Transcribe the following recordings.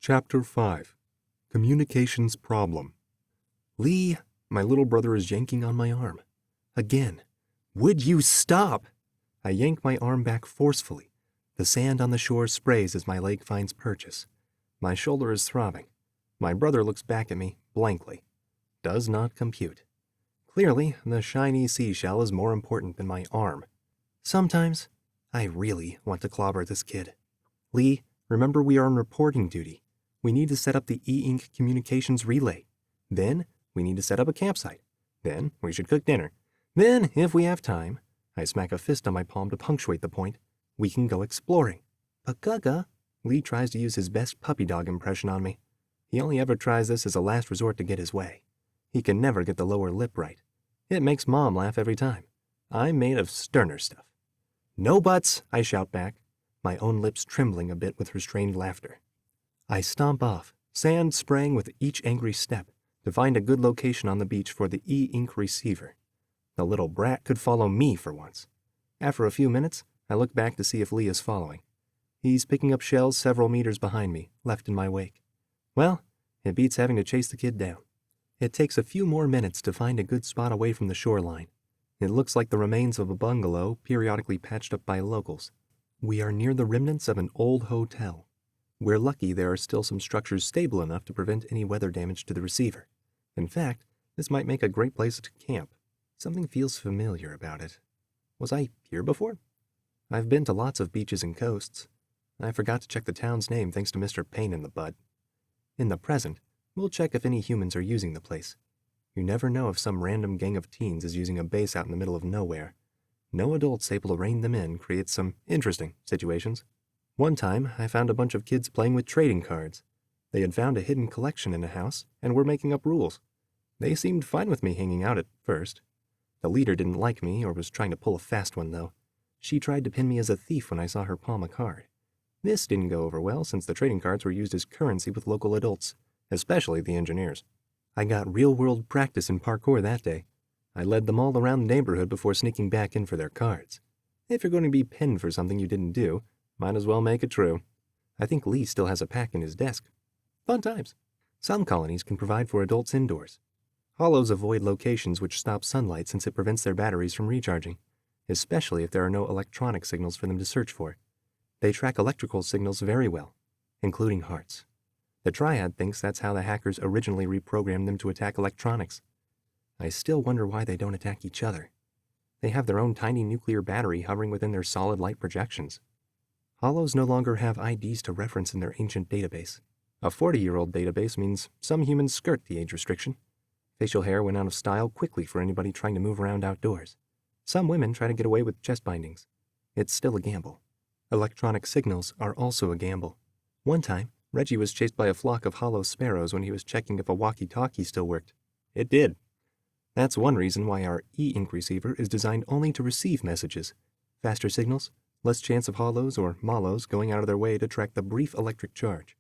Chapter 5 Communications Problem. Lee, my little brother is yanking on my arm. Again. Would you stop? I yank my arm back forcefully. The sand on the shore sprays as my leg finds purchase. My shoulder is throbbing. My brother looks back at me blankly. Does not compute. Clearly, the shiny seashell is more important than my arm. Sometimes, I really want to clobber this kid. Lee, remember we are on reporting duty. We need to set up the e-ink communications relay. Then, we need to set up a campsite. Then, we should cook dinner. Then, if we have time, I smack a fist on my palm to punctuate the point, we can go exploring. But Gaga, Lee tries to use his best puppy dog impression on me. He only ever tries this as a last resort to get his way. He can never get the lower lip right. It makes Mom laugh every time. I'm made of sterner stuff. No buts, I shout back, my own lips trembling a bit with restrained laughter. I stomp off, sand spraying with each angry step, to find a good location on the beach for the e-ink receiver. The little brat could follow me for once. After a few minutes, I look back to see if Lee is following. He's picking up shells several meters behind me, left in my wake. Well, it beats having to chase the kid down. It takes a few more minutes to find a good spot away from the shoreline. It looks like the remains of a bungalow periodically patched up by locals. We are near the remnants of an old hotel. We're lucky there are still some structures stable enough to prevent any weather damage to the receiver. In fact, this might make a great place to camp. Something feels familiar about it. Was I here before? I've been to lots of beaches and coasts. I forgot to check the town's name thanks to Mr. Pain in the Butt. In the present, we'll check if any humans are using the place. You never know if some random gang of teens is using a base out in the middle of nowhere. No adults able to rein them in creates some interesting situations. One time, I found a bunch of kids playing with trading cards. They had found a hidden collection in a house and were making up rules. They seemed fine with me hanging out at first. The leader didn't like me or was trying to pull a fast one, though. She tried to pin me as a thief when I saw her palm a card. This didn't go over well since the trading cards were used as currency with local adults, especially the engineers. I got real-world practice in parkour that day. I led them all around the neighborhood before sneaking back in for their cards. If you're going to be pinned for something you didn't do, might as well make it true. I think Lee still has a pack in his desk. Fun times. Some colonies can provide for adults indoors. Holos avoid locations which stop sunlight since it prevents their batteries from recharging, especially if there are no electronic signals for them to search for. They track electrical signals very well, including hearts. The Triad thinks that's how the hackers originally reprogrammed them to attack electronics. I still wonder why they don't attack each other. They have their own tiny nuclear battery hovering within their solid light projections. Holos no longer have IDs to reference in their ancient database. A 40-year-old database means some humans skirt the age restriction. Facial hair went out of style quickly for anybody trying to move around outdoors. Some women try to get away with chest bindings. It's still a gamble. Electronic signals are also a gamble. One time, Reggie was chased by a flock of hollow sparrows when he was checking if a walkie-talkie still worked. It did. That's one reason why our e-ink receiver is designed only to receive messages. Faster signals, less chance of holos or molos going out of their way to track the brief electric charge.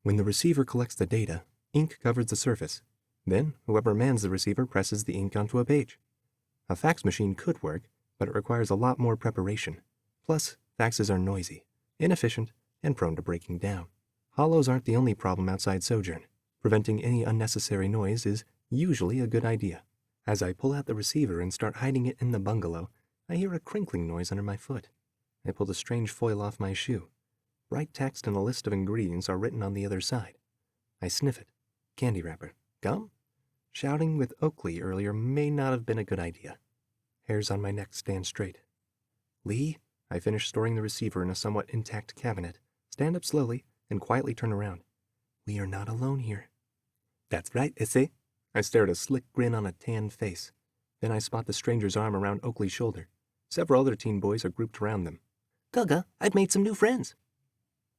When the receiver collects the data, ink covers the surface. Then, whoever mans the receiver presses the ink onto a page. A fax machine could work, but it requires a lot more preparation. Plus, faxes are noisy, inefficient, and prone to breaking down. Holos aren't the only problem outside Sojourn. Preventing any unnecessary noise is usually a good idea. As I pull out the receiver and start hiding it in the bungalow, I hear a crinkling noise under my foot. I pull the strange foil off my shoe. Bright text and a list of ingredients are written on the other side. I sniff it. Candy wrapper. Gum? Shouting with Oakley earlier may not have been a good idea. Hairs on my neck stand straight. Lee, I finish storing the receiver in a somewhat intact cabinet, stand up slowly, and quietly turn around. We are not alone here. That's right, Issy. I stare at a slick grin on a tanned face. Then I spot the stranger's arm around Oakley's shoulder. Several other teen boys are grouped around them. Gaga, I've made some new friends.